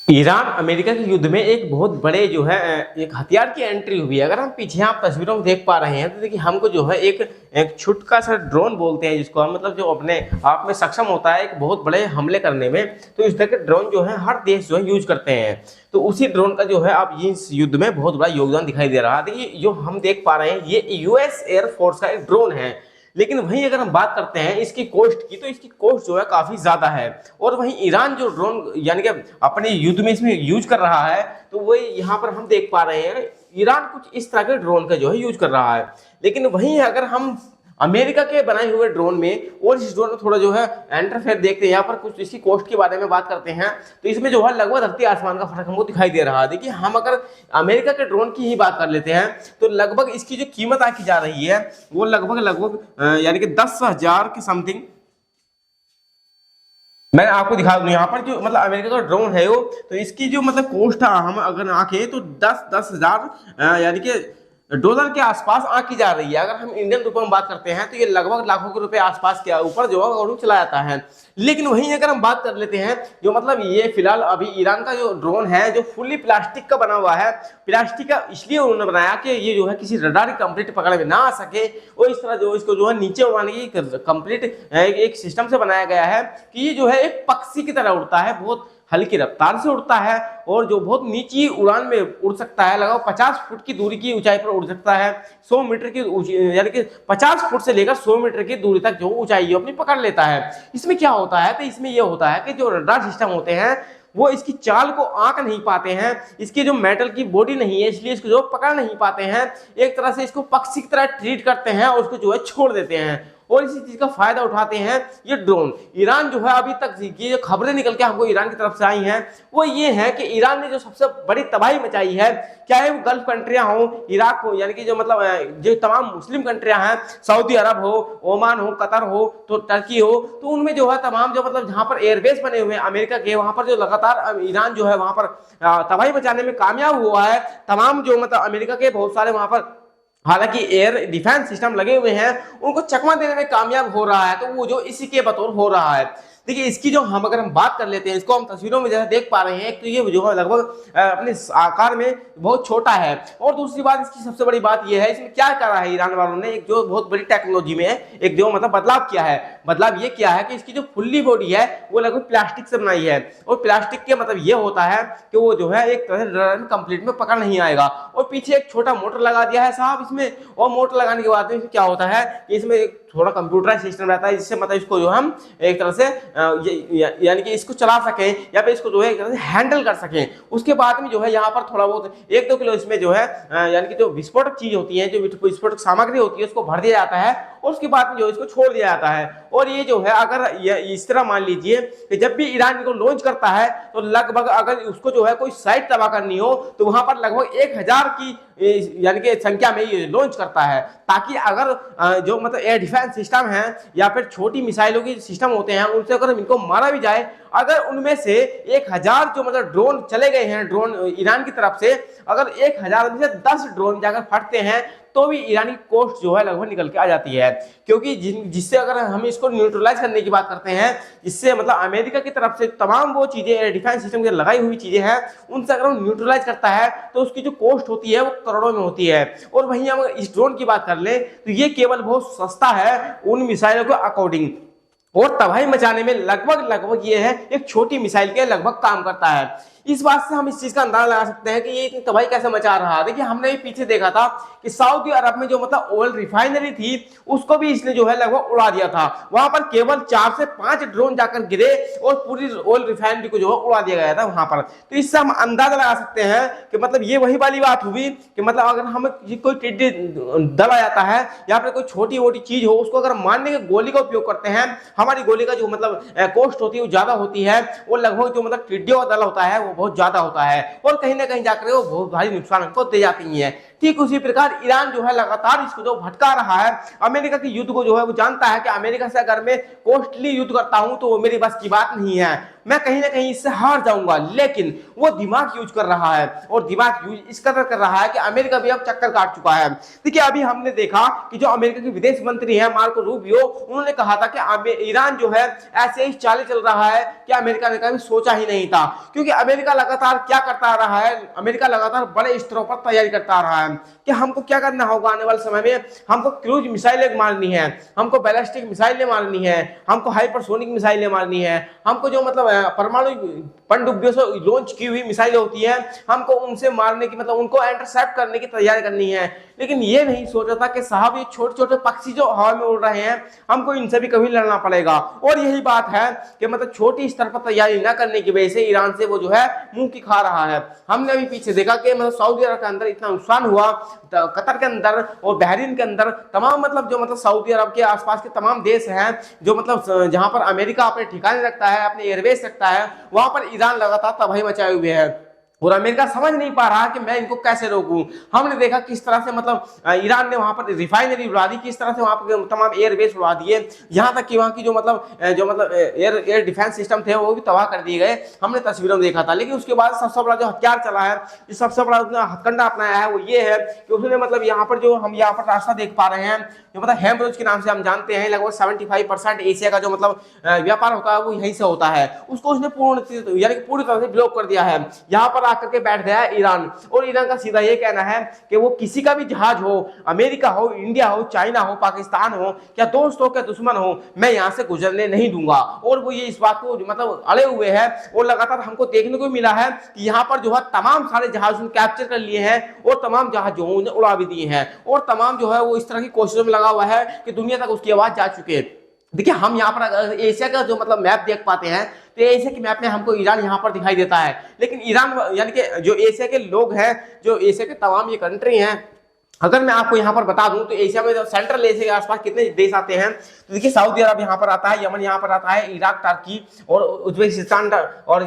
Iran America के युद्ध में एक बहुत बड़े जो है एक हथियार की एंट्री हुई है। अगर हम पीछे आप तस्वीरों में देख पा रहे हैं तो देखिए हमको जो है एक छुटका सा ड्रोन बोलते हैं जिसको हम मतलब जो अपने आप में सक्षम होता है एक बहुत बड़े हमले करने में। तो इस तरह के ड्रोन जो है हर देश जो है यूज करते हैं। तो उसी ड्रोन का जो है अब इस युद्ध में बहुत बड़ा योगदान दिखाई दे रहा है। देखिए जो हम देख पा रहे हैं ये यूएस एयरफोर्स का एक ड्रोन है। लेकिन वहीं अगर हम बात करते हैं इसकी कॉस्ट की तो इसकी कॉस्ट जो है काफी ज्यादा है। और वहीं ईरान जो ड्रोन यानी कि अपने युद्ध में इसमें यूज कर रहा है तो वही यहाँ पर हम देख पा रहे हैं ईरान कुछ इस तरह के ड्रोन का जो है यूज कर रहा है। लेकिन वहीं अगर हम अमेरिका के बनाए हुए ड्रोन में और इस ड्रोन में थोड़ा जो है इंटरफेयर देखते हैं, यहाँ पर कुछ इसकी कॉस्ट के बारे में बात करते हैं तो इसमें जो है लगभग धरती आसमान का फर्क हमको दिखाई दे रहा है। देखिए हम अगर अमेरिका के ड्रोन की ही बात कर लेते हैं तो लगभग इसकी जो कीमत आकी जा रही है वो लगभग यानी कि 10,000 के समथिंग। मैं आपको दिखा दूं यहाँ पर जो मतलब अमेरिका का ड्रोन है वो तो इसकी जो मतलब कॉस्ट हम अगर आके तो 10,000 यानी कि डॉलर के आसपास आंकी जा रही है। अगर हम इंडियन रुपए में बात करते हैं तो ये लगभग लाखों के रुपए आसपास के ऊपर जो है चला जाता है। लेकिन वहीं अगर हम बात कर लेते हैं जो मतलब ये फिलहाल अभी ईरान का जो ड्रोन है जो फुल्ली प्लास्टिक का बना हुआ है। प्लास्टिक का इसलिए उन्होंने बनाया कि ये जो है किसी रडार कंप्लीट पकड़ में ना आ सके और इस तरह जो इसको जो है नीचे उड़ाने की कंप्लीट एक सिस्टम से बनाया गया है कि ये जो है एक पक्षी की तरह उड़ता है, बहुत हल्की रफ्तार से उड़ता है और जो बहुत नीची उड़ान में उड़ सकता है। लगभग 50 फुट की दूरी की ऊंचाई पर उड़ सकता है। 100 मीटर की यानी कि 50 फुट से लेकर 100 मीटर की दूरी तक जो ऊंचाई अपनी पकड़ लेता है। इसमें क्या होता है तो इसमें यह होता है कि जो रडार सिस्टम होते हैं वो इसकी चाल को आंक नहीं पाते हैं। इसकी जो मेटल की बॉडी नहीं है इसलिए इसको जो पकड़ नहीं पाते हैं। एक तरह से इसको पक्षी की तरह ट्रीट करते हैं और उसको जो है छोड़ देते हैं और इसी चीज का फायदा उठाते हैं ये ड्रोन। ईरान जो है अभी तक ये जो खबरें निकल के हमको ईरान की तरफ से आई हैं वो ये है कि ईरान ने जो सबसे बड़ी तबाही मचाई है, चाहे वो गल्फ कंट्रियां हो, इराक हो, यानी कि जो मतलब जो तमाम मुस्लिम कंट्रियां हैं, सऊदी अरब हो, ओमान हो, कतर हो, तो टर्की हो, तो उनमें जो है तमाम जो मतलब जहां पर एयरबेस बने हुए हैं अमेरिका के वहां पर जो लगातार ईरान जो है वहां पर तबाही मचाने में कामयाब हुआ है। तमाम जो मतलब अमेरिका के बहुत सारे वहां पर हालांकि एयर डिफेंस सिस्टम लगे हुए हैं उनको चकमा देने में कामयाब हो रहा है तो वो जो इसी के बतौर हो रहा है। देखिए इसकी जो हम अगर हम बात कर लेते हैं इसको हम तस्वीरों में जैसे देख पा रहे हैं तो ये जो है लगभग अपने आकार में बहुत छोटा है। और दूसरी बात इसकी सबसे बड़ी बात ये है इसमें क्या करा है ईरान वालों ने, एक जो बहुत बड़ी टेक्नोलॉजी में एक जो मतलब बदलाव किया है। बदलाव ये किया है कि इसकी जो फुल्ली बॉडी है वो लगभग प्लास्टिक से बनाई है और प्लास्टिक के मतलब ये होता है कि वो जो है एक तरह से कंप्लीट में पकड़ नहीं आएगा। और पीछे एक छोटा मोटर लगा दिया है साहब इसमें, और मोटर लगाने के बाद में क्या होता है कि इसमें एक थोड़ा कंप्यूटराइज सिस्टम रहता है जिससे मतलब इसको जो हम एक तरह से यानी कि इसको चला सकें या फिर इसको जो है एक तरह से हैंडल कर सकें। उसके बाद में जो है यहाँ पर थोड़ा बहुत 1-2 किलो इसमें जो है यानी कि जो विस्फोटक चीज होती है, जो विस्फोटक सामग्री होती है उसको भर दिया जाता है और उसके बाद में जो इसको छोड़ दिया जाता है। और ये जो है अगर इस तरह मान लीजिए कि जब भी ईरान को लॉन्च करता है तो लगभग अगर उसको जो है कोई साइट तबाह करनी हो तो वहां पर लगभग 1000 की यानी कि संख्या में ये लॉन्च करता है ताकि अगर जो मतलब एयर डिफेंस सिस्टम है या फिर छोटी मिसाइलों की सिस्टम होते हैं उनसे अगर इनको मारा भी जाए, अगर उनमें से 1000 जो मतलब ड्रोन चले गए हैं ड्रोन ईरान की तरफ से, अगर 1000 में से 10 ड्रोन जाकर फटते हैं तो भी ईरानी कॉस्ट जो है लगभग निकल के आ जाती है। क्योंकि जिससे अगर हम इसको न्यूट्रलाइज करने की बात करते हैं जिससे मतलब अमेरिका की तरफ से तमाम वो चीजें डिफेंस सिस्टम की लगाई हुई चीजें हैं उनसे अगर हम न्यूट्रलाइज करता है तो उसकी जो कॉस्ट होती है वो करोड़ों में होती है। और वहीं हम इस ड्रोन की बात कर ले तो ये केवल बहुत सस्ता है उन मिसाइलों के अकॉर्डिंग और तबाही मचाने में लगभग ये है एक छोटी मिसाइल के लगभग काम करता है। इस बात से हम इस चीज का अंदाजा लगा सकते हैं कि ये इतनी तबाही कैसे मचा रहा है। देखिए हमने भी पीछे देखा था कि सऊदी अरब में जो मतलब ऑयल रिफाइनरी थी उसको भी इसने जो है लगभग उड़ा दिया था। वहां पर केवल 4 से 5 ड्रोन जाकर गिरे और पूरी ऑयल रिफाइनरी को जो है उड़ा दिया गया था वहां पर। तो इससे हम अंदाजा लगा सकते हैं कि मतलब ये वही वाली बात हुई कि मतलब अगर हम कोई टिड्डी दल आ जाता है या फिर कोई छोटी मोटी चीज हो उसको अगर मारने के गोली का उपयोग करते हैं, हमारी गोली का जो मतलब कॉस्ट होती है वो ज्यादा होती है और लगभग जो मतलब टिड्डियों का दल होता है वो बहुत ज्यादा होता है और कहीं ना कहीं जाकर वो बहुत भारी नुकसान हमको दे जाती है। ठीक उसी प्रकार ईरान जो है लगातार इसको जो भटका रहा है, अमेरिका के युद्ध को जो है वो जानता है कि अमेरिका से अगर मैं कॉस्टली युद्ध करता हूं तो वो मेरी बस की बात नहीं है, मैं कहीं ना कहीं इससे हार जाऊंगा। लेकिन वो दिमाग यूज कर रहा है और दिमाग यूज इस कदर कर रहा है कि अमेरिका भी अब चक्कर काट चुका है। देखिए अभी हमने देखा कि जो अमेरिका के विदेश मंत्री है मार्को रूबियो, उन्होंने कहा था कि ईरान जो है ऐसे ही चाले चल रहा है कि अमेरिका ने कभी सोचा ही नहीं था। क्योंकि अमेरिका लगातार क्या करता रहा है, अमेरिका लगातार बड़े स्तरों पर तैयारी करता रहा है कि हमको क्या करना होगा आने वाले समय में, हमको क्रूज मिसाइलें मारनी है, हमको बैलिस्टिक मिसाइलें मारनी है, हमको हाइपरसोनिक मिसाइलें मारनी है, हमको जो मतलब परमाणु पनडुब्बियों से लॉन्च की हुई मिसाइलें होती हैं, हमको उनसे मारने की मतलब उनको इंटरसेप्ट करने की तैयारी करनी है। लेकिन ये नहीं सोचा था कि साहब ये छोटे छोटे पक्षी जो हवा में उड़ रहे हैं, हमको इनसे भी कभी लड़ना पड़ेगा। और यही बात है कि मतलब छोटी स्तर पर तैयारी न करने की वजह से ईरान से वो जो है मुंह की खा रहा है। हमने अभी पीछे देखा कि मतलब सऊदी अरब के अंदर इतना नुकसान हुआ, कतर के अंदर और बहरीन के अंदर तमाम मतलब जो मतलब सऊदी अरब के आसपास के तमाम देश हैं जो मतलब जहां पर अमेरिका अपने ठिकाने रखता है, अपने एयरबेस रखता है, वहां पर ईरान लगातार तबाही मचाए हुए है और अमेरिका समझ नहीं पा रहा कि मैं इनको कैसे रोकूं। हमने देखा किस तरह से मतलब ईरान ने वहां पर रिफाइनरी उड़ा दी, किस तरह से वहां पर तमाम एयरबेस उड़ा दिए, यहां तक कि वहां की जो मतलब एयर डिफेंस सिस्टम थे वो भी तबाह कर दिए गए। हमने तस्वीरों में देखा था। लेकिन उसके बाद सबसे बड़ा जो हथियार चला है, जो सबसे बड़ा उसने हथकंडा अपनाया है वो ये है कि उसने मतलब यहाँ पर जो हम यहाँ पर रास्ता देख पा रहे हैं, जो मतलब हेम्ब्रोज के नाम से हम जानते हैं, लगभग 75% एशिया का जो मतलब व्यापार होता है वो यहीं से होता है, उसको उसने पूरी तरह से ब्लॉक कर दिया है। यहाँ पर आकर के बैठ गया है ईरान और ईरान का सीधा ये कहना है कि वो किसी का भी जहाज हो, अमेरिका हो, इंडिया हो, चाइना हो, पाकिस्तान हो, क्या दोस्त हो क्या दुश्मन हो, मैं यहाँ से गुजरने नहीं दूंगा। और वो ये इस बात को मतलब अड़े हुए हैं और लगातार हमको देखने को मिला है कि यहाँ पर जो है तमाम सारे जहाज कैप्चर कर लिए हैं और तमाम जहाज जो उन्हें उड़ा भी दिए हैं और तमाम जो है वो इस तरह की कोशिशों में लगा हुआ है कि दुनिया तक उसकी आवाज जा चुकी है। देखिए हम यहाँ पर एशिया का जो मतलब मैप देख पाते हैं तो एशिया के मैप में हमको ईरान यहाँ पर दिखाई देता है। लेकिन ईरान यानी कि जो एशिया के लोग हैं, जो एशिया के तमाम ये कंट्री हैं, अगर मैं आपको यहाँ पर बता दूं तो एशिया में सेंट्रल एशिया के आसपास कितने देश आते हैं, तो देखिए सऊदी अरब यहाँ पर आता है, यमन यहाँ पर आता है, इराक, टर्की और उज्बेकिस्तान और